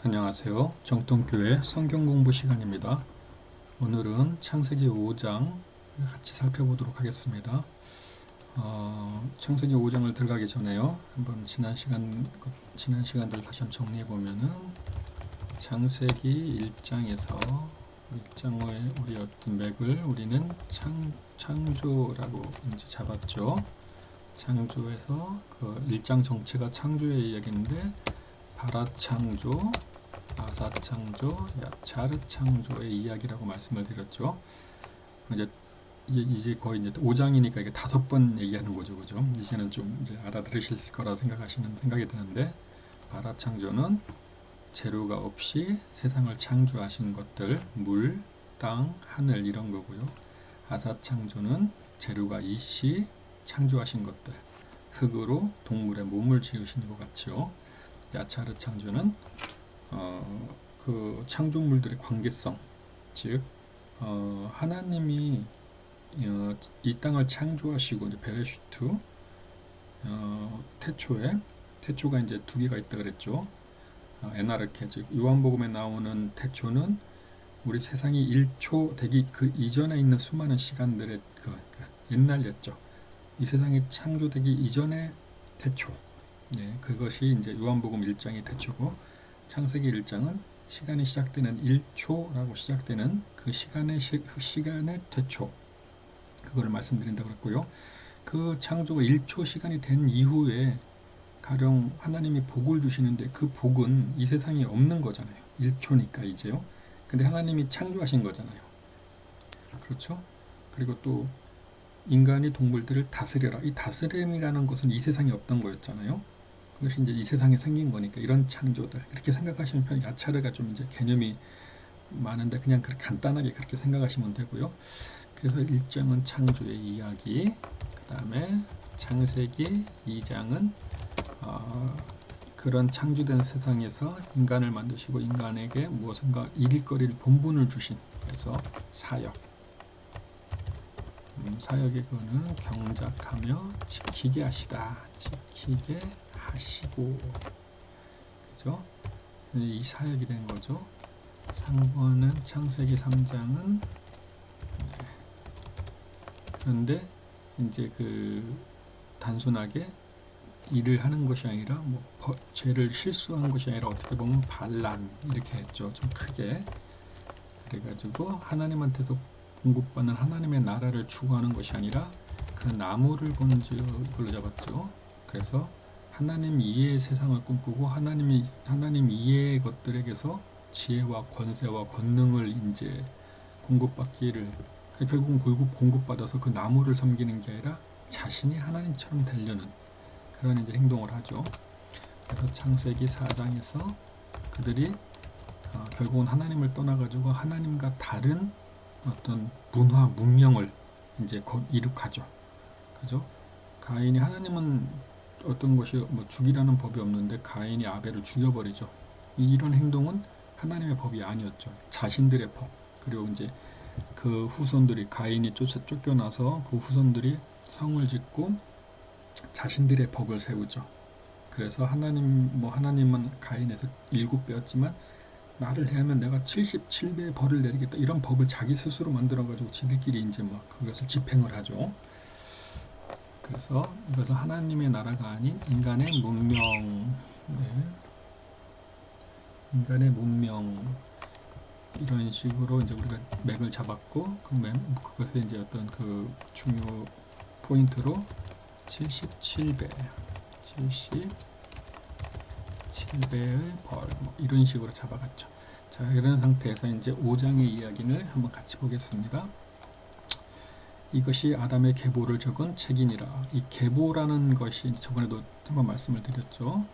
안녕하세요. 정통교회 성경공부 시간입니다. 오늘은 창세기 5장 같이 살펴보도록 하겠습니다. 창세기 5장을 들어가기 전에요. 한번 지난 시간들 다시 한번 정리해 보면은 창세기 1장에서 1장의 우리 어떤 맥을 우리는 창조라고 이제 잡았죠. 창조에서 그 1장 정체가 창조의 이야기인데 바라창조, 아사창조, 야차르창조의 이야기라고 말씀을 드렸죠. 이제 거의 이제 5장이니까 이게 5번 얘기하는 거죠, 그죠? 이제는 좀 이제 알아들으실 거라 생각이 드는데, 바라창조는 재료가 없이 세상을 창조하신 것들, 물, 땅, 하늘 이런 거고요. 아사창조는 재료가 있이 창조하신 것들, 흙으로 동물의 몸을 지으신 것 같지요. 야차르 창조는 그 창조물들의 관계성, 즉 하나님이 이 땅을 창조하시고 이제 베레슈트 태초가 이제 두 개가 있다 그랬죠. 에나르케 즉 요한복음에 나오는 태초는 우리 세상이 1초 되기 그 이전에 있는 수많은 시간들의 옛날 옛적 이 세상이 창조되기 이전의 태초. 네, 그것이 이제 요한복음 1장이 태초고 창세기 1장은 시간이 시작되는 1초라고 시작되는 그 시간의 태초 그거를 말씀드린다고 그랬고요. 그 창조가 1초 시간이 된 이후에 가령 하나님이 복을 주시는데 그 복은 이 세상에 없는 거잖아요. 1초니까 이제요. 근데 하나님이 창조하신 거잖아요. 그렇죠? 그리고 또 인간이 동물들을 다스려라. 이 다스림이라는 것은 이 세상에 없던 거였잖아요. 그것이 이제 이 세상에 생긴 거니까 이런 창조들 이렇게 생각하시면 편히 야차르가 좀 이제 개념이 많은데 그냥 그렇게 간단하게 그렇게 생각하시면 되고요. 그래서 1장은 창조의 이야기, 그 다음에 창세기 2장은 그런 창조된 세상에서 인간을 만드시고 인간에게 무엇인가 일거리를 본분을 주신 그래서 사역의 그거는 경작하며 지키게 하시다. 지키게 하시고 그죠? 이 사역이 된 거죠. 상부하는 창세기 3장은 그런데 이제 그 단순하게 일을 하는 것이 아니라 죄를 실수한 것이 아니라 어떻게 보면 반란 이렇게 했죠. 좀 크게 그래가지고 하나님한테서 공급받는 하나님의 나라를 추구하는 것이 아니라 그 나무를 본질로 잡았죠. 그래서 하나님 이해의 세상을 꿈꾸고 하나님 이해의 것들에게서 지혜와 권세와 권능을 이제 공급받기를 결국은 공급받아서 그 나무를 섬기는 게 아니라 자신이 하나님처럼 되려는 그런 이제 행동을 하죠. 그래서 창세기 4장에서 그들이 결국은 하나님을 떠나가지고 하나님과 다른 어떤 문명을 이제 이룩하죠. 그죠? 가인이 하나님은 어떤 것이 죽이라는 법이 없는데 가인이 아벨을 죽여버리죠. 이런 행동은 하나님의 법이 아니었죠. 자신들의 법. 그리고 이제 그 후손들이 가인이 쫓겨나서 그 후손들이 성을 짓고 자신들의 법을 세우죠. 그래서 하나님은 가인에서 7배였지만 나를 해하면 내가 77배의 벌을 내리겠다. 이런 법을 자기 스스로 만들어가지고 지들끼리 이제 그것을 집행을 하죠. 그래서 이것은 하나님의 나라가 아닌 인간의 문명, 인간의 문명 이런 식으로 이제 우리가 맥을 잡았고 그것에 이제 어떤 그 중요 포인트로 77배의 벌 이런 식으로 잡아갔죠. 자, 이런 상태에서 이제 5장의 이야기를 한번 같이 보겠습니다. 이것이 아담의 계보를 적은 책이니라. 이 계보라는 것이 저번에도 한번 말씀을 드렸죠.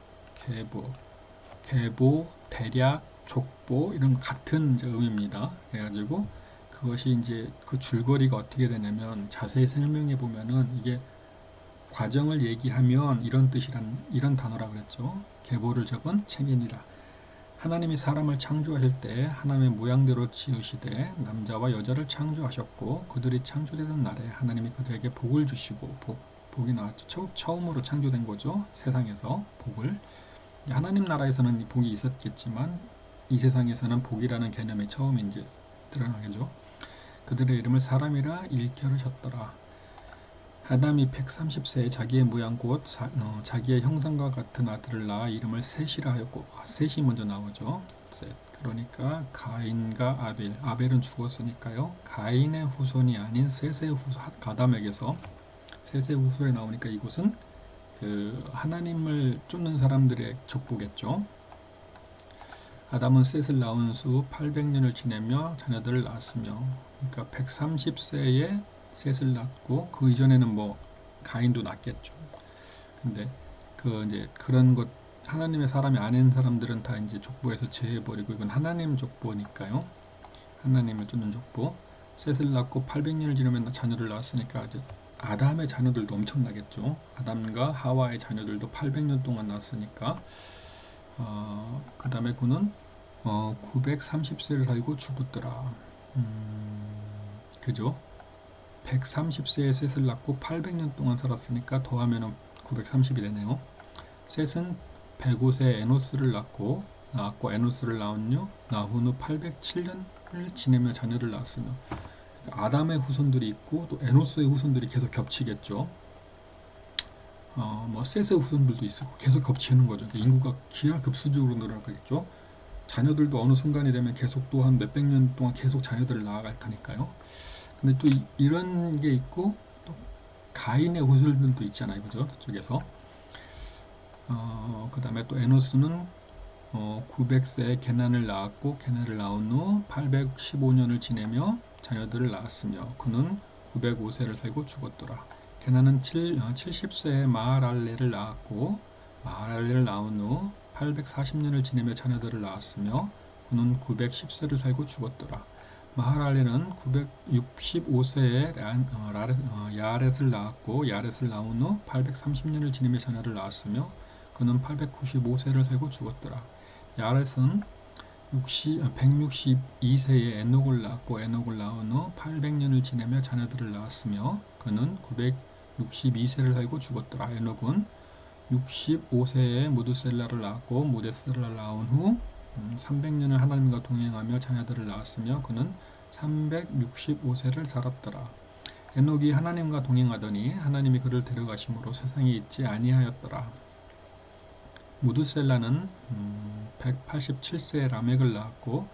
계보, 대략, 족보 이런 같은 이제 의미입니다. 그래가지고 그것이 이제 그 줄거리가 어떻게 되냐면 자세히 설명해 보면은 이게 과정을 얘기하면 이런 단어라 그랬죠. 계보를 적은 책이니라. 하나님이 사람을 창조하실 때 하나님의 모양대로 지으시되 남자와 여자를 창조하셨고 그들이 창조되던 날에 하나님이 그들에게 복을 주시고 복이 나왔죠. 처음으로 창조된 거죠. 세상에서 복을. 하나님 나라에서는 복이 있었겠지만 이 세상에서는 복이라는 개념이 처음 이제 드러나겠죠. 그들의 이름을 사람이라 일컬으셨더라. 아담이 130세에 자기의 모양 곧 자기의 형상과 같은 아들을 낳아 이름을 셋이라 하였고, 셋이 먼저 나오죠. 셋. 그러니까 가인과 아벨은 죽었으니까요. 가인의 후손이 아닌 셋의 후손, 가담에게서 셋의 후손에 나오니까 이곳은 그 하나님을 쫓는 사람들의 족보겠죠. 아담은 셋을 낳은 수 800년을 지내며 자녀들을 낳았으며, 그러니까 130세에 셋을 낳고 그 이전에는 뭐 가인도 낳겠죠. 근데 그 이제 그런 것 하나님의 사람이 아닌 사람들은 다 이제 족보에서 제해버리고 이건 하나님 족보니까요. 하나님을 쫓는 족보. 셋을 낳고 800년을 지나면 자녀를 낳았으니까 이제 아담의 자녀들도 엄청나겠죠. 아담과 하와의 자녀들도 800년 동안 낳았으니까 그 다음에 그는 930세를 살고 죽었더라. 그죠? 130세에 셋을 낳고 800년 동안 살았으니까 더하면 930이 되네요. 셋은 105세에 에노스를 낳고 에노스를 낳은 후 807년을 지내며 자녀를 낳았으며, 그러니까 아담의 후손들이 있고 또 에노스의 후손들이 계속 겹치겠죠. 뭐 셋의 후손들도 있고 계속 겹치는 거죠. 그러니까 인구가 기하급수적으로 늘어나겠죠. 자녀들도 어느 순간이 되면 계속 또 한 몇백 년 동안 계속 자녀들을 낳아갈 테니까요. 근데 또 이런 게 있고 또 가인의 후손들도 있잖아요, 그죠? 저쪽에서. 그 다음에 또 에노스는 900세에 게난을 낳았고 게난을 낳은 후 815년을 지내며 자녀들을 낳았으며 그는 905세를 살고 죽었더라. 게난은 70세에 마하랄레를 낳았고 마하랄레를 낳은 후 840년을 지내며 자녀들을 낳았으며 그는 910세를 살고 죽었더라. 마하랄레는 965세에 야렛을 낳았고 야렛을 낳은 후 830년을 지내며 자녀를 낳았으며 그는 895세를 살고 죽었더라. 야렛은 162세에 에녹을 낳았고 에녹을 낳은 후 800년을 지내며 자녀들을 낳았으며 그는 962세를 살고 죽었더라. 에녹은 65세에 무드셀라를 낳았고 무데셀라를 낳은 후 300년을 하나님과 동행하며 자녀들을 낳았으며 그는 365세를 살았더라. 에녹이 하나님과 동행하더니 하나님이 그를 데려가심으로 세상에 있지 아니하였더라. 무드셀라는 187세에 라멕을 낳았고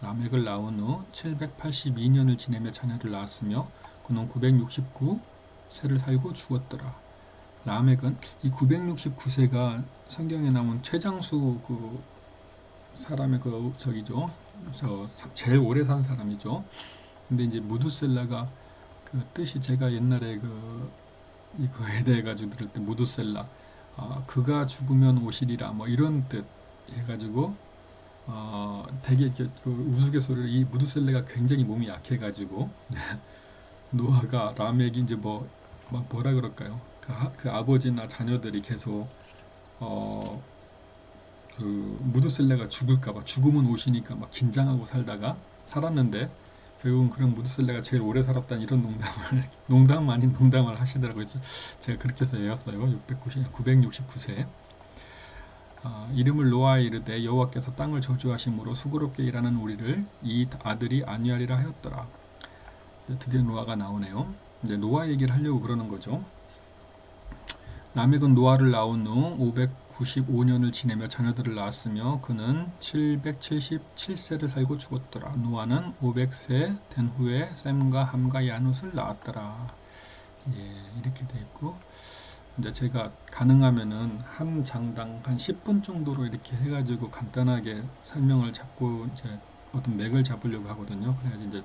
라멕을 낳은 후 782년을 지내며 자녀를 낳았으며 그는 969세를 살고 죽었더라. 라멕은 이 969세가 성경에 나온 최장수 그 사람의 그 저기죠. 제일 오래 산 사람이죠. 근데 이제 무드셀라가 그 뜻이 제가 옛날에 이거에 대해 가지고 들을 때 무드셀라 그가 죽으면 오시리라 뭐 이런 뜻 해가지고 되게 그 우스갯소리를 이 무드셀라가 굉장히 몸이 약해가지고 노아가 라멕이 이제 뭐라 그럴까요? 그 아버지나 자녀들이 계속 그 무드셀라가 죽을까봐 죽으면 오시니까 막 긴장하고 살다가 살았는데 결국은 그런 무드셀라가 제일 오래 살았다는 이런 농담 아닌 농담을 하시더라고요. 제가 그렇게 해서 외웠어요. 969세. 이름을 노아에 이르되 여호와께서 땅을 저주하심으로 수고롭게 일하는 우리를 이 아들이 안위하리라 하였더라. 드디어 노아가 나오네요. 이제 노아 얘기를 하려고 그러는 거죠. 라멕은 노아를 낳은 후 595년을 지내며 자녀들을 낳았으며 그는 777세를 살고 죽었더라. 노아는 500세 된 후에 셈과 함과 야눕을 낳았더라. 이렇게 돼 있고 이제 제가 가능하면은 한 장당 한 10분 정도로 이렇게 해가지고 간단하게 설명을 잡고 이제 어떤 맥을 잡으려고 하거든요. 그래야지 이제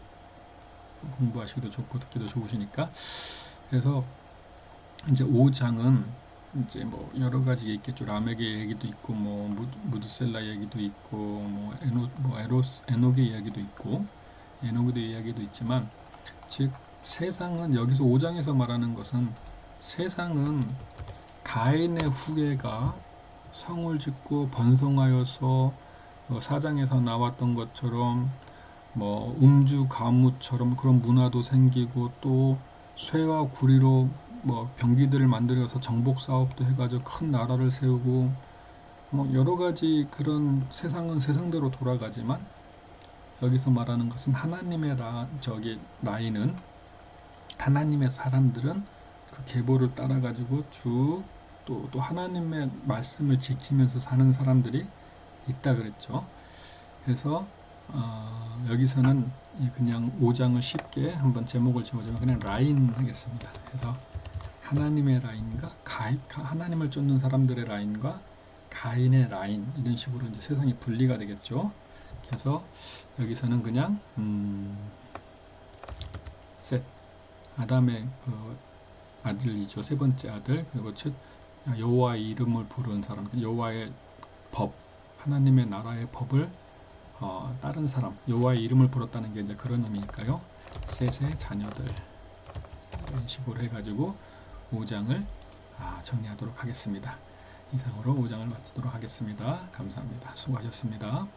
공부하시기도 좋고 듣기도 좋으시니까. 그래서 이제 5장은 이제 뭐 여러 가지 있겠죠. 라멕의 얘기도 있고 뭐 무드셀라 얘기도 있고 뭐 에녹의 이야기도 있고 에녹의 이야기도 있지만 즉 세상은 여기서 5장에서 말하는 것은 세상은 가인의 후계가 성을 짓고 번성하여서 4장에서 나왔던 것처럼 뭐 음주 가무처럼 그런 문화도 생기고 또 쇠와 구리로 뭐 병기들을 만들어서 정복 사업도 해가지고 큰 나라를 세우고 뭐 여러 가지 그런 세상은 세상대로 돌아가지만 여기서 말하는 것은 하나님의 라인은 하나님의 사람들은 그 계보를 따라 가지고 또 하나님의 말씀을 지키면서 사는 사람들이 있다 그랬죠. 그래서 여기서는 그냥 5장을 쉽게 한번 제목을 지어주면 그냥 라인 하겠습니다. 그래서 하나님의 라인과 하나님을 쫓는 사람들의 라인과 가인의 라인, 이런 식으로 이제 세상이 분리가 되겠죠. 그래서 여기서는 그냥 셋, 아담의 그 아들이죠. 세 번째 아들, 그리고 여호와의 이름을 부르는 사람, 여호와의 법, 하나님의 나라의 법을 따른 사람, 여호와의 이름을 부렀다는 게 이제 그런 의미니까요. 셋의 자녀들, 이런 식으로 해가지고 5장을 정리하도록 하겠습니다. 이상으로 5장을 마치도록 하겠습니다. 감사합니다. 수고하셨습니다.